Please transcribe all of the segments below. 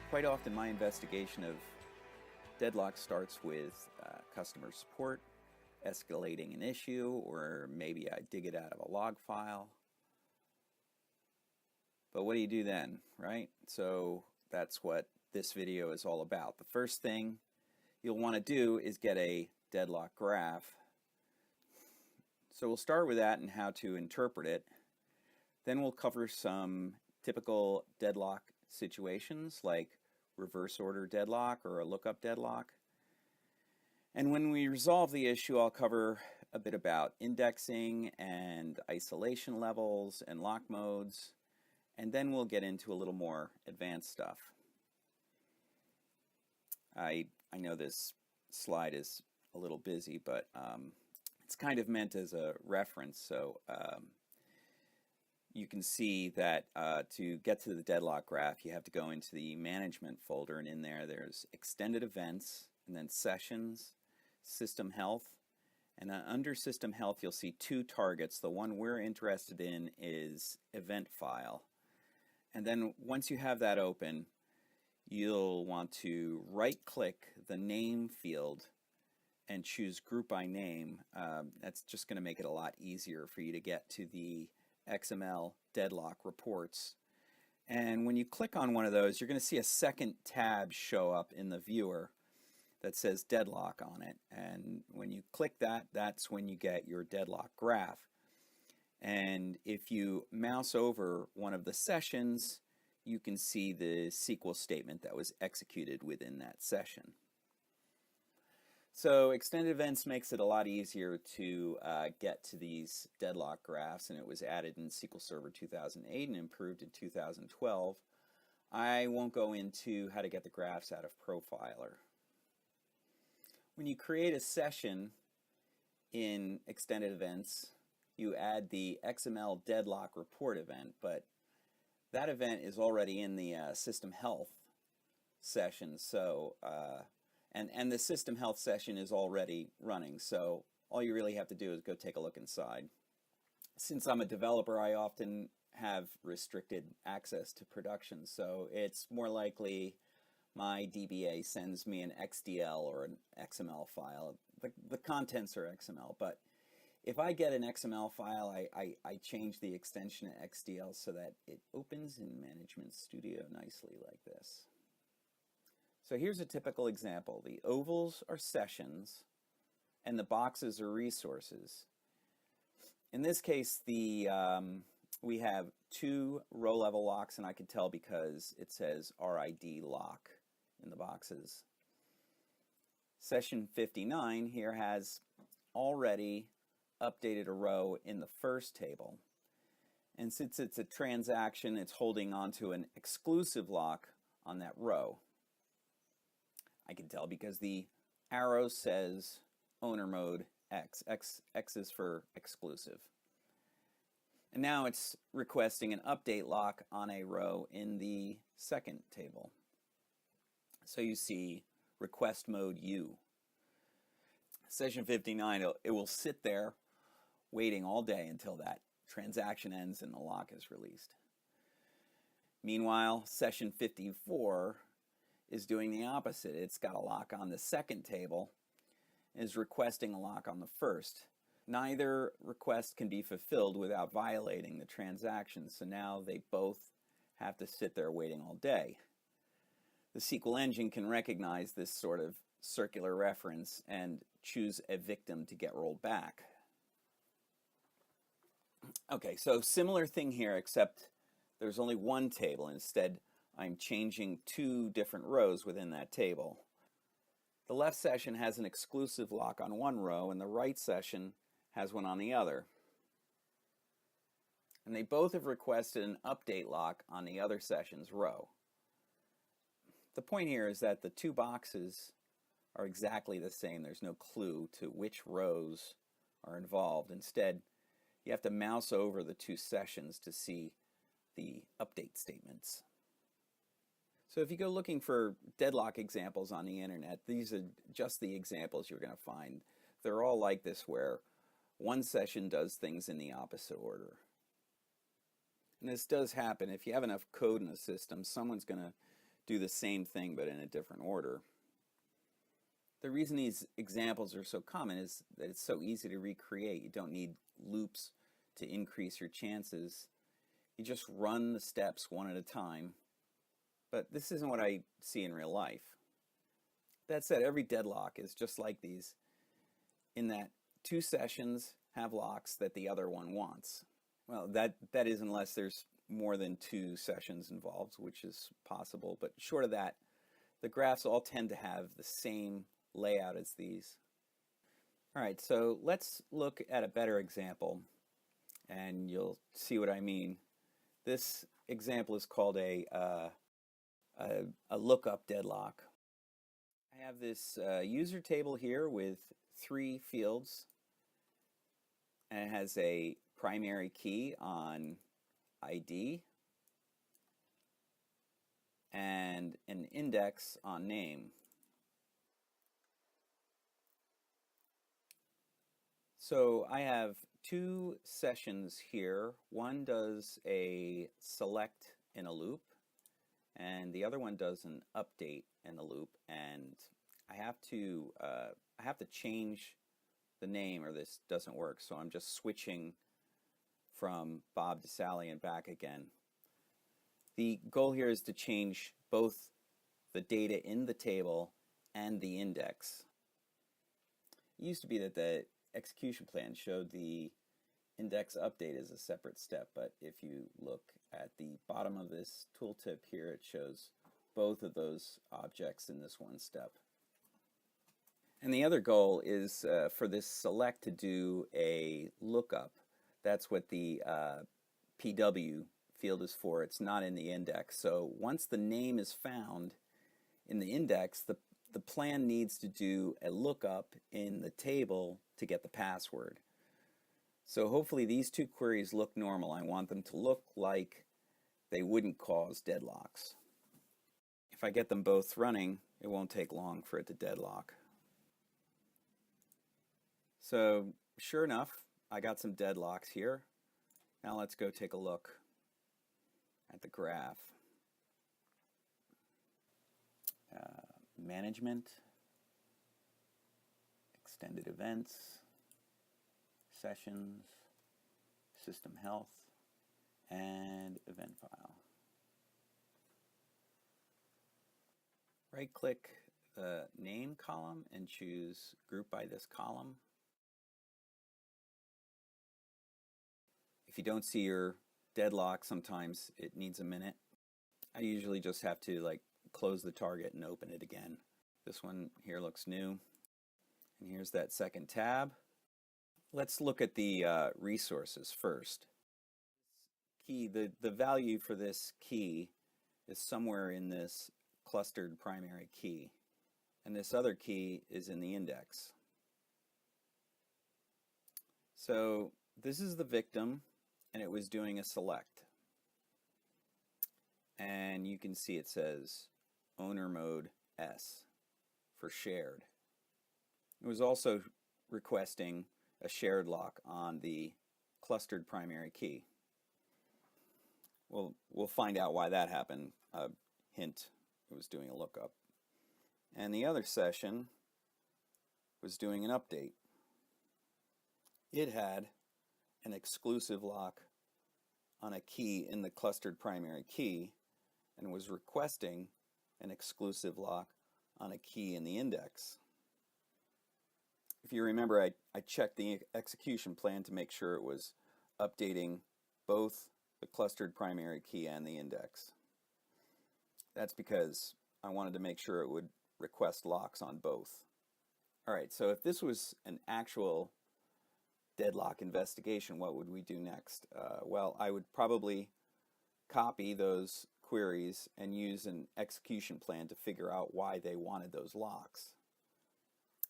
Quite often my investigation of Deadlock starts with customer support, escalating an issue, or maybe I dig it out of a log file. But what do you do then, right? So that's what this video is all about. The first thing you'll want to do is get a deadlock graph. So we'll start with that and how to interpret it. Then we'll cover some typical deadlock situations like reverse order deadlock or a lookup deadlock. And when we resolve the issue, I'll cover a bit about indexing and isolation levels and lock modes, and then we'll get into a little more advanced stuff. I know this slide is a little busy, but it's kind of meant as a reference, so you can see that to get to the deadlock graph, you have to go into the management folder, and in there's extended events, and then sessions, system health, and under system health you'll see two targets. The one we're interested in is event file. And then once you have that open, you'll want to right-click the name field and choose group by name. That's just going to make it a lot easier for you to get to the XML deadlock reports. And when you click on one of those, you're going to see a second tab show up in the viewer that says deadlock on it. And when you click that, that's when you get your deadlock graph. And if you mouse over one of the sessions, you can see the SQL statement that was executed within that session. So extended events makes it a lot easier to get to these deadlock graphs, and it was added in SQL Server 2008 and improved in 2012. I won't go into how to get the graphs out of Profiler. When you create a session in extended events, you add the XML deadlock report event, but that event is already in the system health session, so and the system health session is already running, so all you really have to do is go take a look inside. Since I'm a developer, I often have restricted access to production, so it's more likely my DBA sends me an XDL or an XML file. The contents are XML, but if I get an XML file, I change the extension to XDL so that it opens in Management Studio nicely like this. So here's a typical example. The ovals are sessions and the boxes are resources. In this case, we have two row level locks, and I can tell because it says RID lock in the boxes. Session 59 here has already updated a row in the first table. And since it's a transaction, it's holding onto an exclusive lock on that row. I can tell because the arrow says owner mode X. X is for exclusive. And now it's requesting an update lock on a row in the second table. So you see request mode U. Session 59, it will sit there waiting all day until that transaction ends and the lock is released. Meanwhile, session 54 is doing the opposite. It's got a lock on the second table and is requesting a lock on the first. Neither request can be fulfilled without violating the transaction, so now they both have to sit there waiting all day. The SQL engine can recognize this sort of circular reference and choose a victim to get rolled back. Okay, so similar thing here, except there's only one table. Instead, I'm changing two different rows within that table. The left session has an exclusive lock on one row, and the right session has one on the other. And they both have requested an update lock on the other session's row. The point here is that the two boxes are exactly the same. There's no clue to which rows are involved. Instead, you have to mouse over the two sessions to see the update statements. So if you go looking for deadlock examples on the internet, these are just the examples you're going to find. They're all like this, where one session does things in the opposite order. And this does happen. If you have enough code in the system, someone's going to do the same thing but in a different order. The reason these examples are so common is that it's so easy to recreate. You don't need loops to increase your chances. You just run the steps one at a time. But this isn't what I see in real life. That said, every deadlock is just like these in that two sessions have locks that the other one wants. Well, that is unless there's more than two sessions involved, which is possible. But short of that, the graphs all tend to have the same layout as these. All right, so let's look at a better example, and you'll see what I mean. This example is called a lookup deadlock. I have this user table here with 3 fields, and it has a primary key on ID and an index on name. So I have 2 sessions here. One does a select in a loop, and the other one does an update in a loop. And I have to change the name, or this doesn't work. So I'm just switching from Bob to Sally and back again. The goal here is to change both the data in the table and the index. It used to be that the execution plan showed the index update as a separate step, but if you look at the bottom of this tooltip here, it shows both of those objects in this one step. And the other goal is for this select to do a lookup. That's what the PW field is for. It's not in the index. So once the name is found in the index, the plan needs to do a lookup in the table to get the password. So hopefully these 2 queries look normal. I want them to look like they wouldn't cause deadlocks. If I get them both running, it won't take long for it to deadlock. So sure enough, I got some deadlocks here. Now let's go take a look at the graph. Management, extended events, sessions, system health, and event file. Right-click the name column and choose Group by this column. If you don't see your deadlock, sometimes it needs a minute. I usually just have to close the target and open it again. This one here looks new. And here's that second tab. Let's look at the resources first. Key, the value for this key is somewhere in this clustered primary key. And this other key is in the index. So this is the victim, and it was doing a select. And you can see it says owner mode S for shared. It was also requesting a shared lock on the clustered primary key. We'll find out why that happened. Hint, it was doing a lookup. And the other session was doing an update. It had an exclusive lock on a key in the clustered primary key and was requesting an exclusive lock on a key in the index. If you remember, I checked the execution plan to make sure it was updating both the clustered primary key and the index. That's because I wanted to make sure it would request locks on both. All right, so if this was an actual deadlock investigation, what would we do next? Well, I would probably copy those queries and use an execution plan to figure out why they wanted those locks.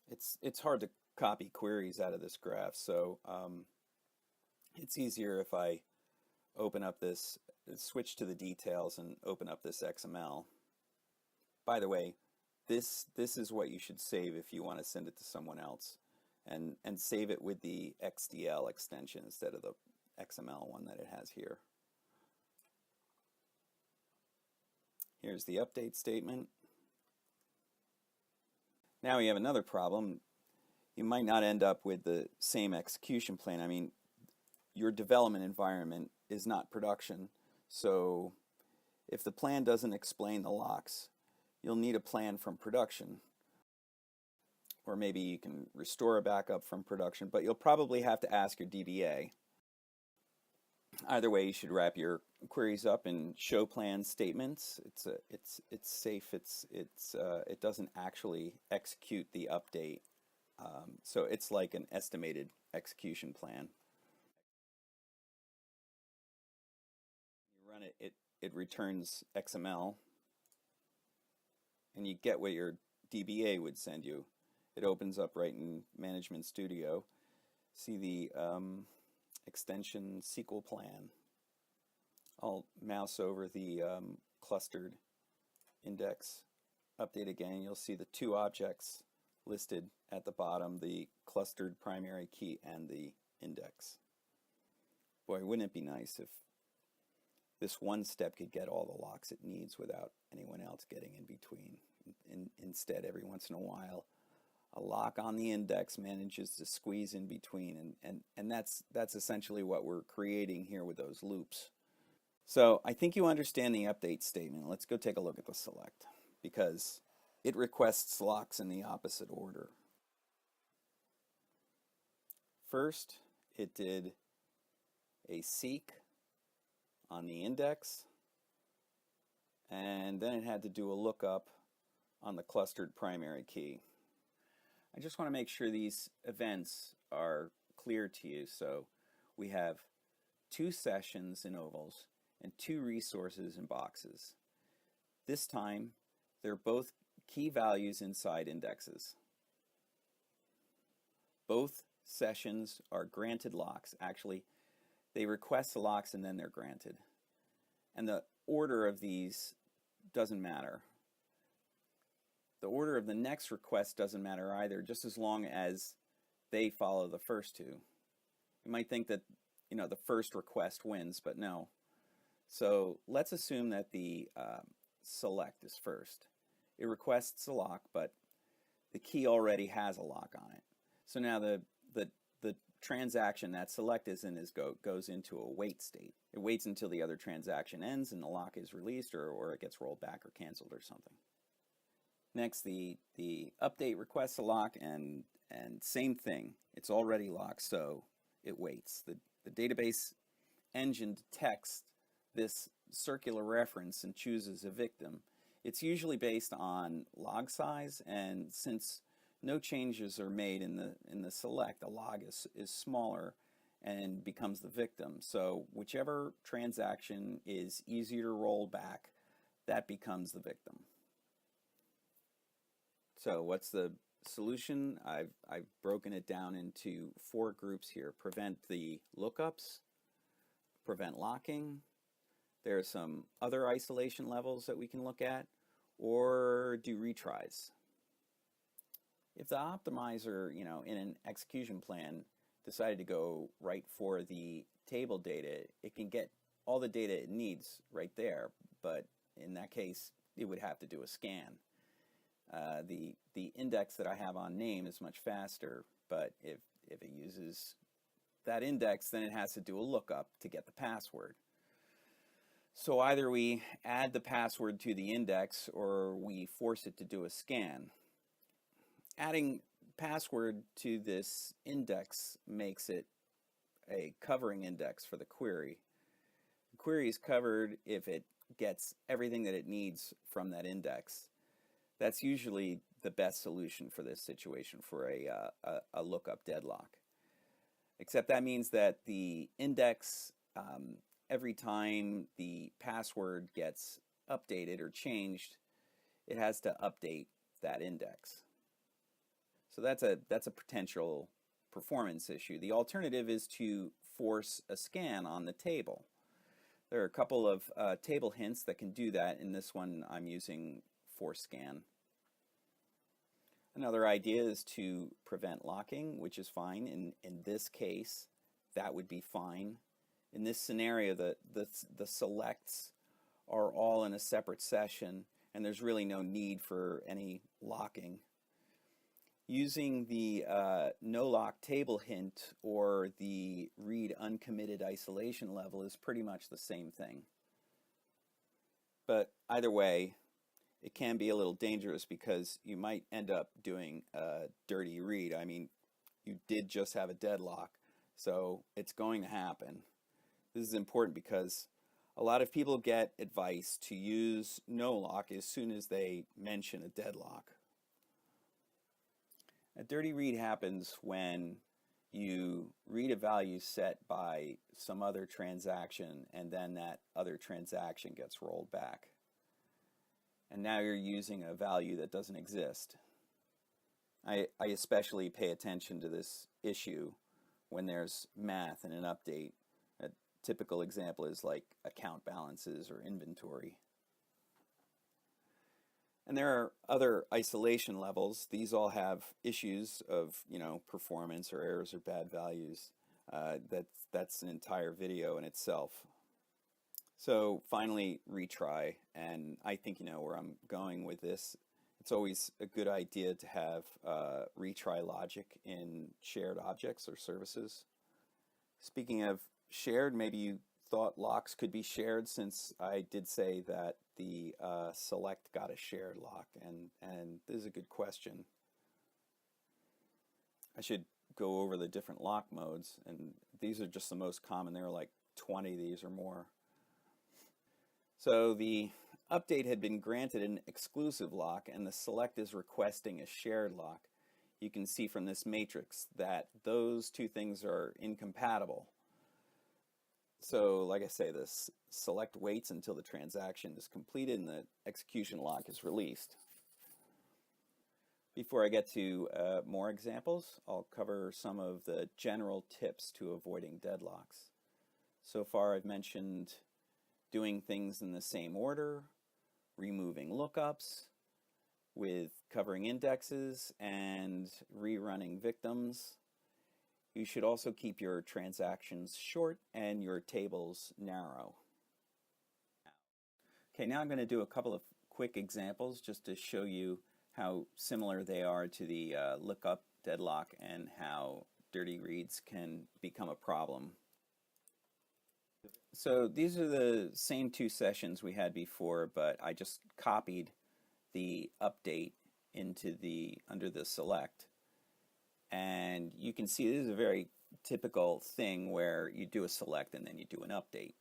It's hard to copy queries out of this graph, so it's easier if I open up this, switch to the details and open up this XML. By the way, this is what you should save if you want to send it to someone else, and save it with the XDL extension instead of the XML one that it has here. Here's the update statement. Now we have another problem. You might not end up with the same execution plan. I mean, your development environment is not production, so if the plan doesn't explain the locks, you'll need a plan from production. Or maybe you can restore a backup from production, but you'll probably have to ask your DBA. Either way, you should wrap your queries up in show plan statements. It's safe. It doesn't actually execute the update, so it's like an estimated execution plan. You run it, it returns XML, and you get what your DBA would send you. It opens up right in Management Studio. See the extension SQL plan. I'll mouse over the clustered index, update again. You'll see the two objects listed at the bottom, the clustered primary key and the index. Boy, wouldn't it be nice if this one step could get all the locks it needs without anyone else getting in between. Instead, every once in a while, a lock on the index manages to squeeze in between, and that's essentially what we're creating here with those loops. So I think you understand the update statement. Let's go take a look at the select, because it requests locks in the opposite order. First, it did a seek on the index, and then it had to do a lookup on the clustered primary key. I just want to make sure these events are clear to you. So we have two sessions in ovals and two resources in boxes. This time, they're both key values inside indexes. Both sessions are granted locks. Actually, they request the locks and then they're granted. And the order of these doesn't matter. The order of the next request doesn't matter either, just as long as they follow the first two. You might think that, the first request wins, but no. So let's assume that the select is first. It requests a lock, but the key already has a lock on it. So now the transaction that select is in goes into a wait state. It waits until the other transaction ends and the lock is released, or it gets rolled back or canceled or something. Next, the update requests a lock, and same thing. It's already locked, so it waits. The database engine detects this circular reference and chooses a victim. It's usually based on log size, and since no changes are made in the select, the log is smaller and becomes the victim. So whichever transaction is easier to roll back, that becomes the victim. So what's the solution? I've broken it down into 4 groups here. Prevent the lookups, prevent locking. There are some other isolation levels that we can look at, or do retries. If the optimizer, in an execution plan decided to go right for the table data, it can get all the data it needs right there, but in that case, it would have to do a scan. The index that I have on name is much faster, but if it uses that index, then it has to do a lookup to get the password. So either we add the password to the index or we force it to do a scan. Adding password to this index makes it a covering index for the query. The query is covered if it gets everything that it needs from that index. That's usually the best solution for this situation, for a lookup deadlock. Except that means that the index, every time the password gets updated or changed, it has to update that index. So that's a potential performance issue. The alternative is to force a scan on the table. There are a couple of table hints that can do that. In this one, I'm using force scan. Another idea is to prevent locking, which is fine. In this case, that would be fine. In this scenario, the selects are all in a separate session, and there's really no need for any locking. Using the no lock table hint or the read uncommitted isolation level is pretty much the same thing. But either way, it can be a little dangerous because you might end up doing a dirty read. I mean, you did just have a deadlock, so it's going to happen. This is important because a lot of people get advice to use no lock as soon as they mention a deadlock. A dirty read happens when you read a value set by some other transaction and then that other transaction gets rolled back. And now you're using a value that doesn't exist. I especially pay attention to this issue when there's math in an update. A typical example is like account balances or inventory. And there are other isolation levels. These all have issues of, performance or errors or bad values. That's an entire video in itself. So finally, retry. And I think you know where I'm going with this. It's always a good idea to have retry logic in shared objects or services. Speaking of shared, maybe you thought locks could be shared, since I did say that the select got a shared lock, and this is a good question. I should go over the different lock modes, and these are just the most common. There are like 20 of these or more. So the update had been granted an exclusive lock, and the select is requesting a shared lock. You can see from this matrix that those two things are incompatible. So like I say, this select waits until the transaction is completed and the execution lock is released. Before I get to more examples, I'll cover some of the general tips to avoiding deadlocks. So far I've mentioned doing things in the same order, removing lookups, with covering indexes, and rerunning victims. You should also keep your transactions short and your tables narrow. Okay, now I'm going to do a couple of quick examples just to show you how similar they are to the lookup deadlock and how dirty reads can become a problem. So these are the same two sessions we had before, but I just copied the update into under the select. And you can see this is a very typical thing where you do a select and then you do an update.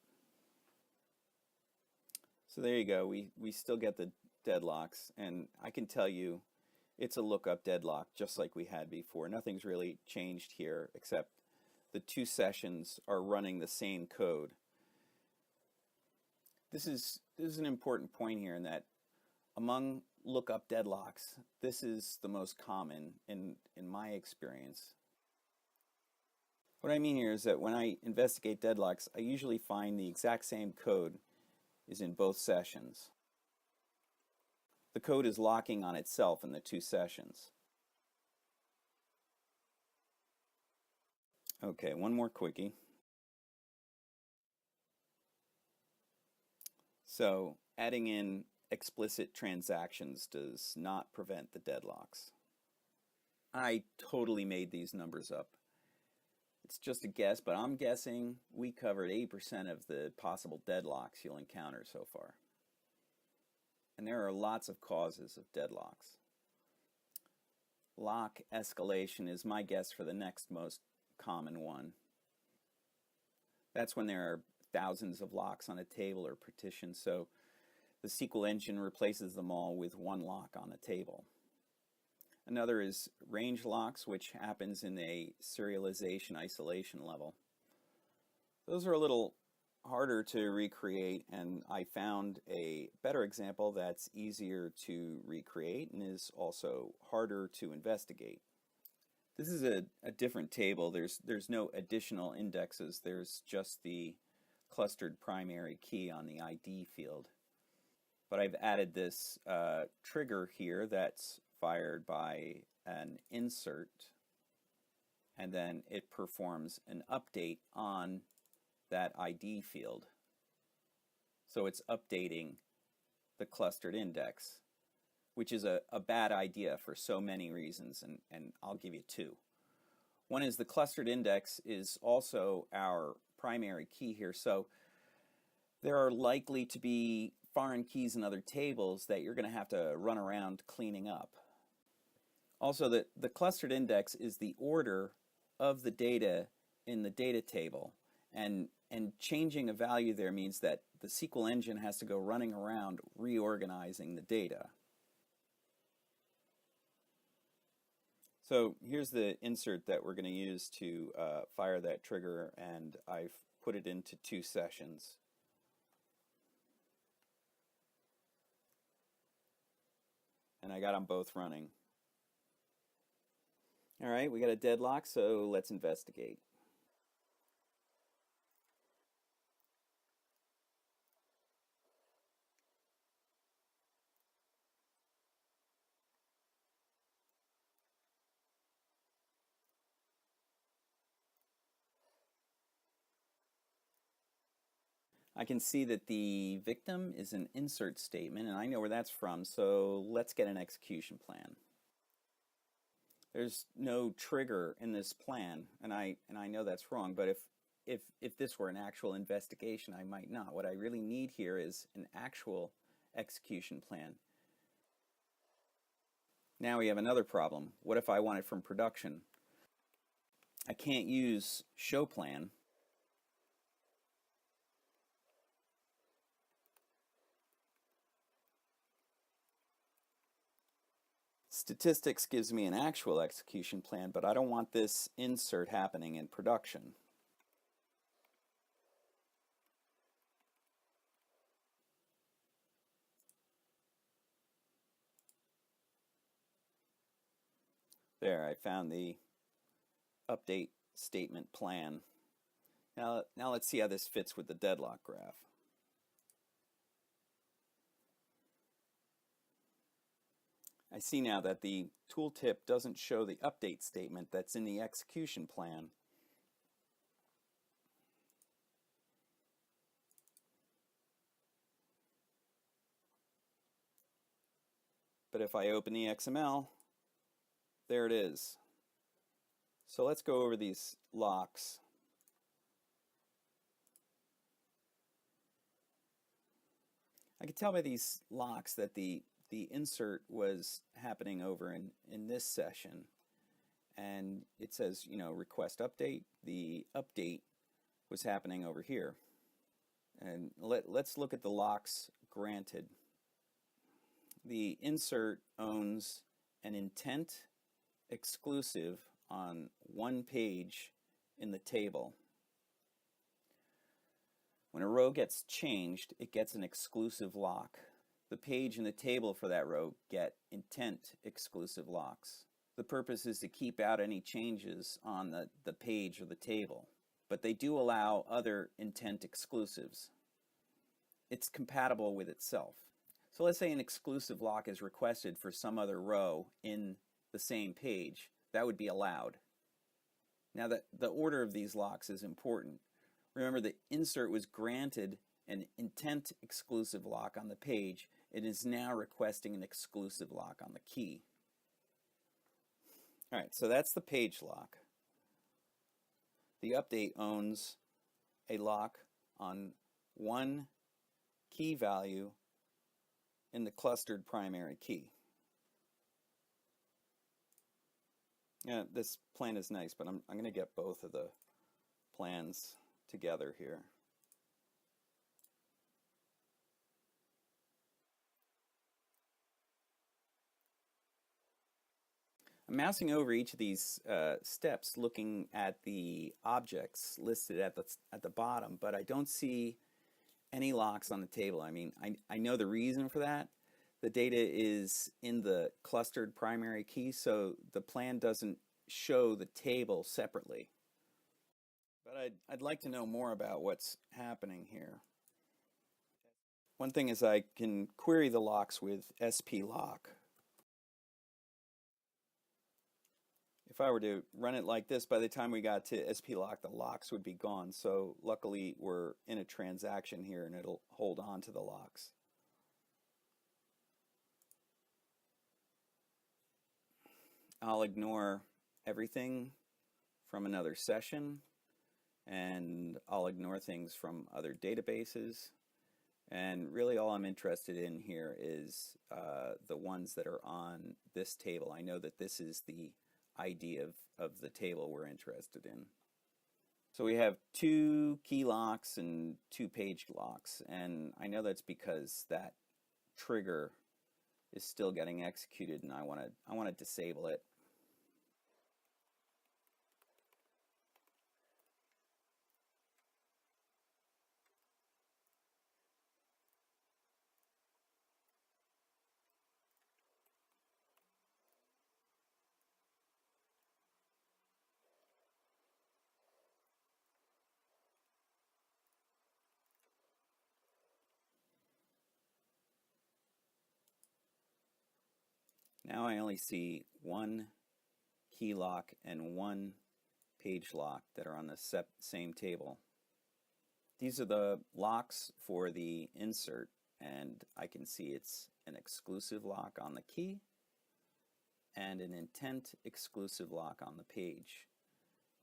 So there you go. We still get the deadlocks, and I can tell you it's a lookup deadlock just like we had before. Nothing's really changed here except the two sessions are running the same code. This is an important point here, in that among lookup deadlocks, this is the most common in my experience. What I mean here is that when I investigate deadlocks, I usually find the exact same code is in both sessions. The code is locking on itself in the two sessions. Okay, one more quickie. So adding in explicit transactions does not prevent the deadlocks. I totally made these numbers up. It's just a guess, but I'm guessing we covered 80% of the possible deadlocks you'll encounter so far. And there are lots of causes of deadlocks. Lock escalation is my guess for the next most common one. That's when there are thousands of locks on a table or partition, so the SQL engine replaces them all with one lock on a table. Another is range locks, which happens in a serialization isolation level. Those are a little harder to recreate, and I found a better example that's easier to recreate and is also harder to investigate. This is a different table. There's no additional indexes. There's just the clustered primary key on the ID field. But I've added this trigger here that's fired by an insert, and then it performs an update on that ID field. So it's updating the clustered index, which is a bad idea for so many reasons, and I'll give you two. One is the clustered index is also our primary key here, so there are likely to be foreign keys in other tables that you're going to have to run around cleaning up. Also, the clustered index is the order of the data in the data table, and changing a value there means that the SQL engine has to go running around reorganizing the data. So here's the insert that we're going to use to fire that trigger, and I've put it into 2 sessions. And I got them both running. All right, we got a deadlock, so let's investigate. I can see that the victim is an insert statement, and I know where that's from, so let's get an execution plan. There's no trigger in this plan, and I know that's wrong, but if this were an actual investigation, I might not. What I really need here is an actual execution plan. Now we have another problem. What if I want it from production? I can't use show plan. Statistics gives me an actual execution plan, but I don't want this insert happening in production. There, I found the update statement plan. Now let's see how this fits with the deadlock graph. I see now that the tooltip doesn't show the update statement that's in the execution plan. But if I open the XML, there it is. So let's go over these locks. I can tell by these locks that the insert was happening over in this session, and it says, you know, request update. The update was happening over here. And let's look at the locks granted. The insert owns an intent exclusive on one page in the table. When a row gets changed, it gets an exclusive lock. The page and the table for that row get intent exclusive locks. The purpose is to keep out any changes on the page or the table, but they do allow other intent exclusives. It's compatible with itself. So let's say an exclusive lock is requested for some other row in the same page. That would be allowed. Now the order of these locks is important. Remember, the insert was granted an intent exclusive lock on the page. It is now requesting an exclusive lock on the key. All right, so that's the page lock. The update owns a lock on one key value in the clustered primary key. Yeah, this plan is nice, but I'm going to get both of the plans together here. I'm mousing over each of these steps, looking at the objects listed at the bottom, but I don't see any locks on the table. I mean, I know the reason for that. The data is in the clustered primary key, so the plan doesn't show the table separately. But I'd like to know more about what's happening here. One thing is I can query the locks with sp lock. If I were to run it like this, by the time we got to SP lock, the locks would be gone. So luckily we're in a transaction here and it'll hold on to the locks. I'll ignore everything from another session, and I'll ignore things from other databases. And really all I'm interested in here is the ones that are on this table. I know that this is the ID of the table we're interested in. So we have 2 key locks and 2 page locks, and I know that's because that trigger is still getting executed and I want to disable it. Now I only see 1 key lock and 1 page lock that are on the same table. These are the locks for the insert, and I can see it's an exclusive lock on the key and an intent exclusive lock on the page.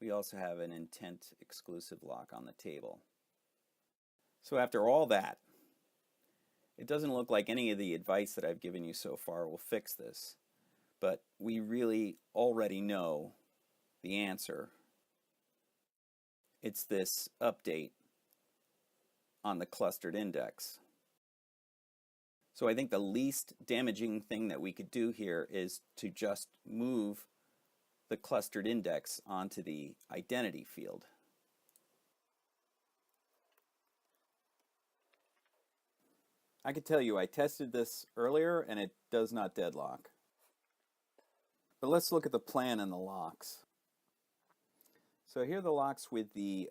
We also have an intent exclusive lock on the table. So after all that, it doesn't look like any of the advice that I've given you so far will fix this, but we really already know the answer. It's this update on the clustered index. So I think the least damaging thing that we could do here is to just move the clustered index onto the identity field. I could tell you I tested this earlier and it does not deadlock. But let's look at the plan and the locks. So here are the locks with the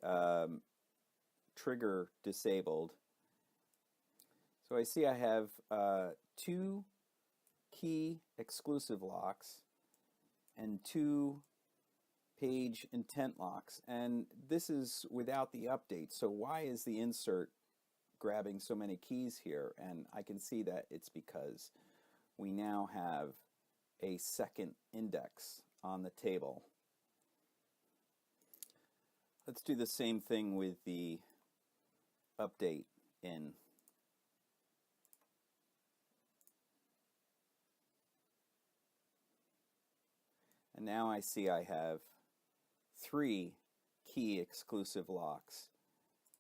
trigger disabled. So I see I have 2 key exclusive locks and 2 page intent locks, and this is without the update. So why is the insert grabbing so many keys here? And I can see that it's because we now have a second index on the table. Let's do the same thing with the update in. And now I see I have 3 key exclusive locks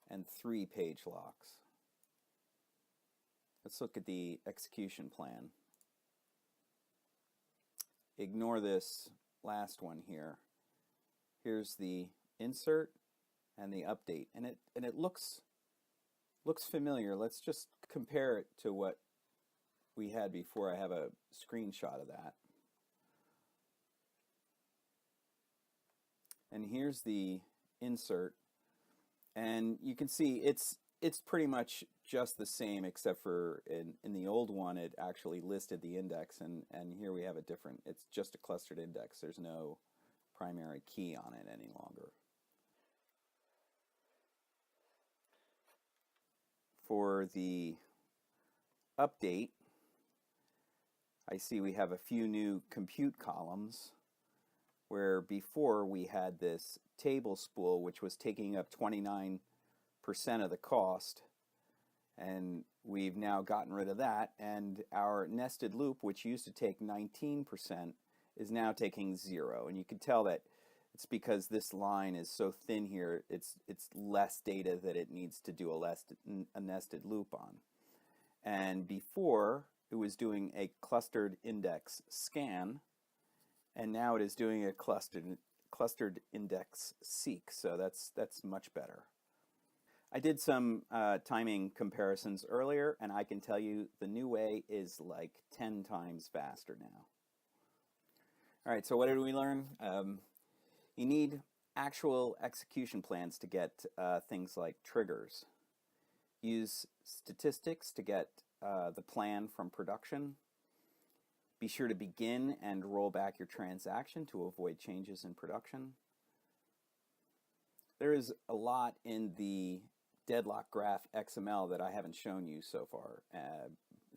and 3 page locks. Let's look at the execution plan. Ignore this last one here. Here's the insert and the update, and it looks familiar. Let's just compare it to what we had before. I have a screenshot of that. And here's the insert, and you can see it's pretty much just the same, except for in the old one it actually listed the index, and here we have a different, it's just a clustered index. There's no primary key on it any longer. For the update, I see we have a few new compute columns, where before we had this table spool which was taking up 29% of the cost, and we've now gotten rid of that, and our nested loop, which used to take 19%, is now taking 0. And you can tell that it's because this line is so thin here, it's less data that it needs to do a nested loop on. And before it was doing a clustered index scan, and now it is doing a clustered index seek, so that's much better. I did some timing comparisons earlier, and I can tell you the new way is like 10 times faster now. All right, so what did we learn? You need actual execution plans to get things like triggers. Use statistics to get the plan from production. Be sure to begin and roll back your transaction to avoid changes in production. There is a lot in the deadlock graph XML that I haven't shown you so far,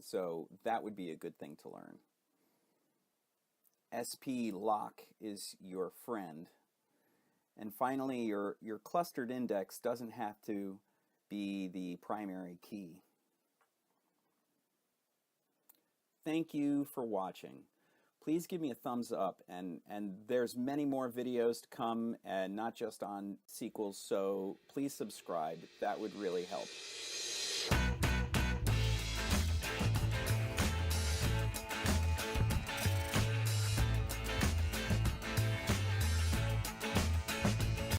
so that would be a good thing to learn. SP lock is your friend. And finally, your clustered index doesn't have to be the primary key. Thank you for watching. Please give me a thumbs up, and there's many more videos to come, and not just on SQL, so please subscribe. That would really help.